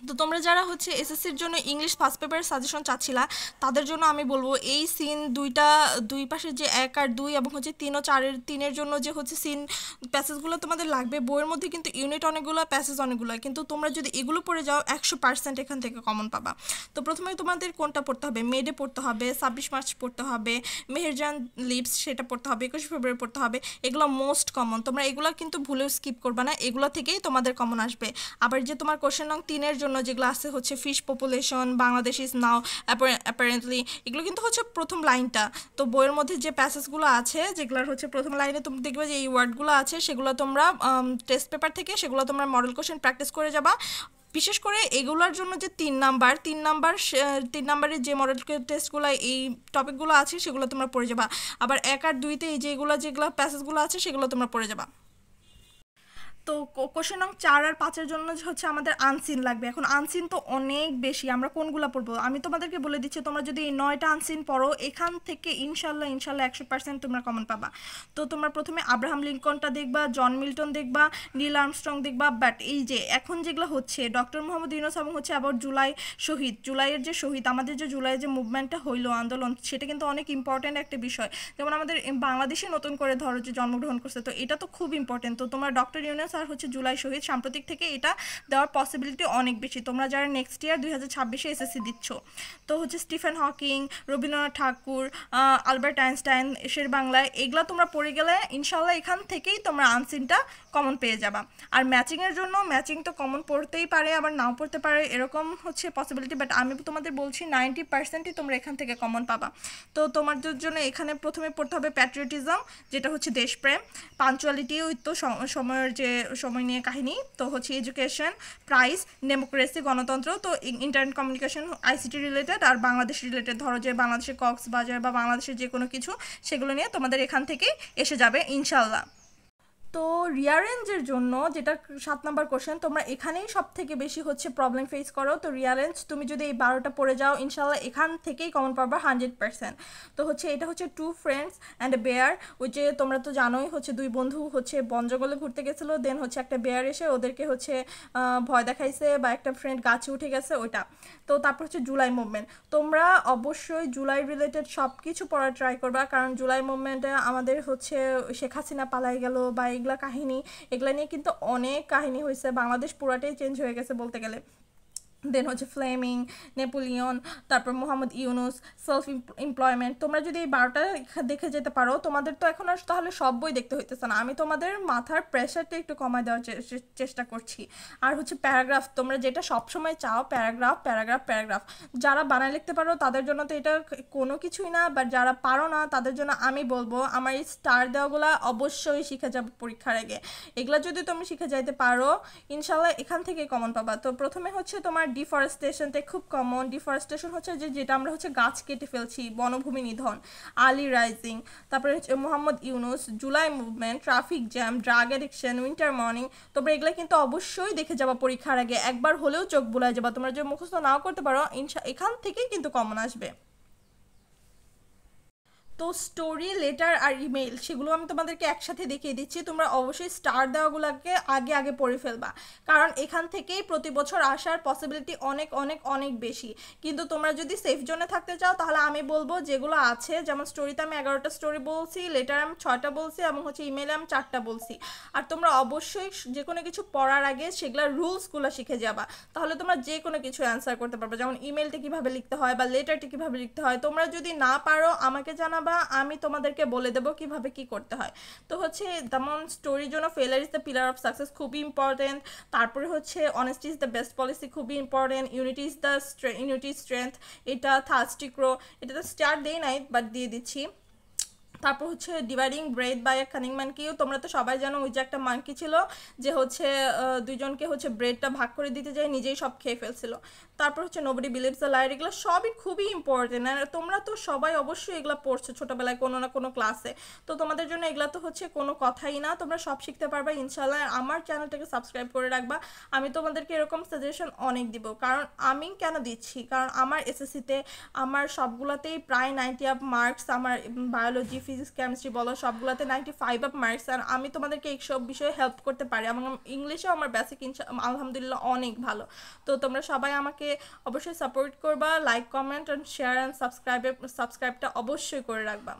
তো তোমরা যারা হচ্ছে এসএসসির জন্য ইংলিশ ফার্স্ট পেপারের সাজেশন চাচ্ছিলা তাদের জন্য আমি বলবো এই সিন দুই পাশে যে 1 আর 2 এবং হচ্ছে 3 ও 4-এর জন্য যে হচ্ছে সিন প্যাসেজগুলো তোমাদের লাগবে বইয়ের মধ্যে কিন্তু ইউনিট অনেকগুলো প্যাসেজ অনেকগুলো কিন্তু তোমরা যদি এগুলো পড়ে যাও 100% এখান থেকে কমন পাবা। তো প্রথমে তোমাদের কোনটা পড়তে হবে, মেডে পড়তে হবে, 26 মার্চ পড়তে হবে, মেহেরজান লিপস সেটা পড়তে হবে, 21 ফেব্রুয়ারি পড়তে হবে। এগুলো মোস্ট কমন, তোমরা এগুলো কিন্তু ভুলেও স্কিপ করবে না, এগুলো থেকেই তোমাদের কমন আসবে। আবার যে তোমার কোশ্চেন নং 3-এর জন্য যেগুলো আছে হচ্ছে fish population, Bangladesh is now apparently, এগুলো কিন্তু হচ্ছে প্রথম লাইনটা। তো বইয়ের মধ্যে যে প্যাসেজগুলো আছে যেগুলোর হচ্ছে প্রথম লাইনে তুমি দেখবে যে এই ওয়ার্ডগুলো আছে সেগুলো তোমরা টেস্ট পেপার থেকে সেগুলো তোমরা মডেল কোশ্চেন প্র্যাকটিস করে যাবা। বিশেষ করে এগুলোর জন্য যে 3 নাম্বারের যে মডেল টেস্টগুলো এই টপিকগুলো আছে সেগুলো তোমরা পড়ে যাবা। আবার 1 আর 2-তে এই যেগুলো প্যাসেজগুলো আছে সেগুলো তোমরা পড়ে যাবা। তো কোশ্চেন নং 4 আর 5-এর জন্য হচ্ছে আমাদের আনসিন লাগবে। এখন আনসিন তো অনেক বেশি, আমরা কোনগুলো পড়বো আমি তোমাদেরকে বলে দিচ্ছি। তোমরা যদি এই 9টা আনসিন পড়ো এখান থেকে ইনশাল্লাহ 100% তোমরা কমন পাবা। তো তোমরা প্রথমে আব্রাহাম লিঙ্কনটা দেখবা, জন মিল্টন দেখবা, নীল আর্মস্ট্রং দেখবা। বাট এই যে এখন যেগুলো হচ্ছে ডক্টর মোহাম্মদ ইউনূস এবং হচ্ছে আবার জুলাইয়ের যে শহীদ, আমাদের যে জুলাইয়ের যে মুভমেন্টটা হইলো আন্দোলন, সেটা কিন্তু অনেক ইম্পর্টেন্ট একটা বিষয়। যেমন আমাদের বাংলাদেশে নতুন করে ধরো যে জন্মগ্রহণ করছে, তো এটা তো খুব ইম্পর্টেন্ট। তো তোমার ডক্টর ইউনূস আর হচ্ছে জুলাই শহীদ সাম্প্রতিক থেকে এটা দেওয়ার পসিবিলিটি অনেক বেশি, তোমরা যারা নেক্সট ইয়ার 2026-এ এসএসসি দিচ্ছ। তো হচ্ছে স্টিফেন হকিং, রবীন্দ্রনাথ ঠাকুর, আলবার্ট আইনস্টাইন, শের বাংলায়, এগুলো তোমরা পড়ে গেলে ইনশাল্লাহ এখান থেকেই তোমরা আনসিনটা কমন পেয়ে যাবা। আর ম্যাচিংয়ের জন্য ম্যাচিং তো কমন পড়তেই পারে আবার নাও পড়তে পারে, এরকম হচ্ছে পসিবিলিটি। বাট আমি তোমাদের বলছি 90%ই তোমরা এখান থেকে কমন পাবা। তো তোমাদের জন্য এখানে প্রথমে পড়তে হবে প্যাট্রিয়টিজম, যেটা হচ্ছে দেশপ্রেম, পাঞ্চুয়ালিটি তো সময় নিয়ে কাহিনী, তো হচ্ছে এডুকেশন, প্রাইস, ডেমোক্রেসি, গণতন্ত্র, তো ইন্টারনেট কমিউনিকেশন, আইসিটি রিলেটেড আর বাংলাদেশ রিলেটেড, ধরো যে বাংলাদেশের কক্সবাজার বা বাংলাদেশের যে কোনো কিছু সেগুলো নিয়ে তোমাদের এখান থেকেই এসে যাবে ইনশাল্লাহ। তো রিয়ারেঞ্জের জন্য যেটা 7 নাম্বার কোশ্চেন, তোমরা এখানেই সব থেকে বেশি হচ্ছে প্রবলেম ফেস করো। তো রিয়ারেঞ্জ তুমি যদি এই 12টা পড়ে যাও ইনশাল্লাহ এখান থেকেই কমন পাবা 100%। তো হচ্ছে এটা হচ্ছে 2 ফ্রেন্ডস অ্যান্ড এ বেয়ার, ওই যে তোমরা তো জানোই হচ্ছে 2 বন্ধু হচ্ছে বন জঙ্গলে ঘুরতে গেছিলো, দেন হচ্ছে একটা বেয়ার এসে ওদেরকে হচ্ছে ভয় দেখাইছে বা একটা ফ্রেন্ড গাছে উঠে গেছে ওইটা। তো তারপর হচ্ছে জুলাই মুভমেন্ট, তোমরা অবশ্যই জুলাই রিলেটেড সব কিছু পড়ার ট্রাই করবা, কারণ জুলাই মুভমেন্টে আমাদের হচ্ছে শেখ হাসিনা পালাই গেল বা এগুলা কাহিনী, এগুলা নিয়ে কিন্তু অনেক কাহিনী হয়েছে, বাংলাদেশ পুরাটাই চেঞ্জ হয়ে গেছে বলতে গেলে। দেন হচ্ছে ফ্লেমিং, নেপোলিয়ন, তারপর মোহাম্মদ ইউনুস, সেলফ এমপ্লয়মেন্ট। তোমরা যদি এই 12টা দেখে যেতে পারো তোমাদের তো এখন আর তাহলে সব বই দেখতে হইতেছে না, আমি তোমাদের মাথার প্রেশারটা একটু কমায় দেওয়ার চেষ্টা করছি। আর হচ্ছে প্যারাগ্রাফ, তোমরা যেটা সবসময় চাও প্যারাগ্রাফ প্যারাগ্রাফ প্যারাগ্রাফ, যারা বানায় লিখতে পারো তাদের জন্য তো এটা কোনো কিছুই না, বাট যারা পারো না তাদের জন্য আমি বলবো আমার এই স্টার দেওয়াগুলো অবশ্যই শিখে যাবে পরীক্ষার আগে। এগুলো যদি তুমি শিখে যাইতে পারো ইনশাল্লাহ এখান থেকে কমন পাবা। তো প্রথমে হচ্ছে তোমার ডিফরেস্টেশনটা খুব কমন, ডিফরেস্টেশন হচ্ছে যেটা আমরা হচ্ছে গাছ কেটে ফেলছি, বনভূমি নিধন, আর্লি রাইজিং, তারপরে হচ্ছে Mohammad Yunus, July movement, traffic jam, drug addiction, winter morning. তোমরা এগুলো কিন্তু অবশ্যই দেখে যাবা পরীক্ষার আগে, একবার হলেও চোখ বুলায় যাবা। তোমরা যে মুখস্থ নাও করতে পারো এখান থেকেই কিন্তু কমন আসবে। তো স্টোরি, লেটার আর ইমেল সেগুলো আমি তোমাদেরকে একসাথে দেখিয়ে দিচ্ছি, তোমরা অবশ্যই স্টার দেওয়াগুলোকে আগে আগে পড়ে ফেলবা, কারণ এখান থেকেই প্রতি বছর আসার পসিবিলিটি অনেক অনেক অনেক বেশি। কিন্তু তোমরা যদি সেফ জোনে থাকতে চাও তাহলে আমি বলবো যেগুলো আছে, যেমন স্টোরিতে আমি 11টা স্টোরি বলছি, লেটার আমি 6টা বলছি এবং হচ্ছে ইমেলে আমি 4টা বলছি। আর তোমরা অবশ্যই যে কোনো কিছু পড়ার আগে সেগুলোর রুলসগুলো শিখে যাবা, তাহলে তোমরা যে কোনো কিছু অ্যান্সার করতে পারবে, যেমন ইমেলটা কীভাবে লিখতে হয় বা লেটারটি কীভাবে লিখতে হয়। তোমরা যদি না পারো আমাকে জানাবা, আমি তোমাদেরকে বলে দেবো কিভাবে কি করতে হয়। তো হচ্ছে যেমন স্টোরির জন্য failure is the pillar of success খুবই ইম্পর্টেন্ট, তারপরে হচ্ছে honesty is the best policy খুবই ইম্পর্টেন্ট, ইউনিটি স্ট্রেংথ, এটা থার্স্টি ক্রো, এটাতে স্টার দেই নাই বাট দিয়ে দিচ্ছি। তারপর হচ্ছে dividing bread by a cunning ম্যানকিও, তোমরা তো সবাই জানো ওই যে একটা মানকি ছিল যে হচ্ছে দুইজনকে হচ্ছে ব্রেডটা ভাগ করে দিতে যায়, নিজেই সব খেয়ে ফেলছিল। তারপর হচ্ছে নোবডি বিলিভস দ্য লায়ার, এগুলো সবই খুবই ইম্পর্টেন্ট, আর তোমরা তো সবাই অবশ্যই এগুলো পড়ছো ছোটোবেলায় কোনো না কোনো ক্লাসে। তো তোমাদের জন্য এগুলো তো হচ্ছে কোনো কথাই না, তোমরা সব শিখতে পারবা ইনশাল্লাহ। আমার চ্যানেলটাকে সাবস্ক্রাইব করে রাখবা, আমি তোমাদেরকে এরকম সাজেশন অনেক দিব। কারণ আমি কেন দিচ্ছি, কারণ আমার এসএসসিতে আমার সবগুলোতেই প্রায় 90 আপ মার্কস, আমার বায়োলজি, ফিজিক্স কেমিস্ট্রি বলো সবগুলোতে 95 আপ মার্কস, আর আমি তোমাদেরকে এইসব বিষয়ে হেল্প করতে পারি। আমার ইংলিশেও আমার বেসিক আলহামদুলিল্লাহ অনেক ভালো। তো তোমরা সবাই আমাকে অবশ্যই সাপোর্ট করবা, like comment and share and সাবস্ক্রাইবটা অবশ্যই করে রাখবা।